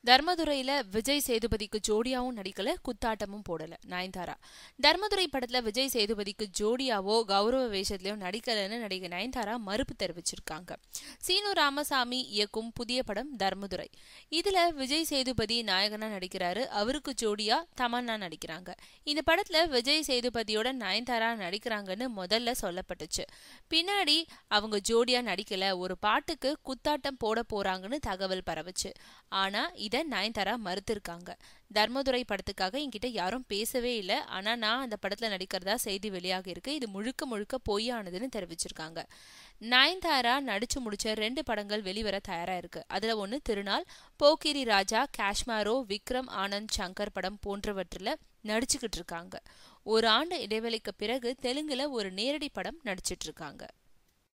தர்மதுரையில விஜய் சேதுபதிக்கு ஜோடியாவும் நடிக்கல, குத்தாட்டமும் போடல நயன்தாரா. தர்மதுரை படத்துல விஜய் சேதுபதிக்கு ஜோடியாவோ கௌரவ வேஷத்திலயோ நடிக்கலன்னு நடிகை நயன்தாரா மறுப்பு தெரிவிச்சிருக்காங்க. சீனு ராமசாமி இயக்கும் புதிய படம் தர்மதுரை. இதுல விஜய் சேதுபதி நாயகனா நடிக்கிறாரு. அவருக்கு ஜோடியா தமன்னா நடிக்கிறாங்க. இந்த படத்துல விஜய் சேதுபதியோட நயன்தாரா நடிக்கிறாங்கன்னு முதல்ல சொல்லப்பட்டுச்சு. பின்னாடி அவங்க ஜோடியா நடிக்கல, ஒரு பாட்டுக்கு குத்தாட்டம் போட போறாங்கன்னு தகவல் பரவுச்சு. ஆனா இத நயன்தாரா மறுத்திருக்காங்க. தர்மதுரை படத்துக்காக என்கிட்ட யாரும் பேசவே இல்லை, ஆனா நான் அந்த படத்துல நடிக்கிறதா செய்தி வெளியாக இருக்கு, இது முழுக்க முழுக்க பொய்யானதுன்னு தெரிவிச்சிருக்காங்க. நயன்தாரா நடிச்சு முடிச்ச 2 படங்கள் வெளிவர தயாரா இருக்கு. அதுல ஒண்ணு திருநாள், போக்கிரி ராஜா, காஷ்மாரோ, விக்ரம் ஆனந்த் சங்கர் படம் போன்றவற்றில நடிச்சுக்கிட்டு இருக்காங்க. ஒரு ஆண்டு இடைவெளிக்கு பிறகு தெலுங்குல ஒரு நேரடி படம் நடிச்சிட்டு இருக்காங்க.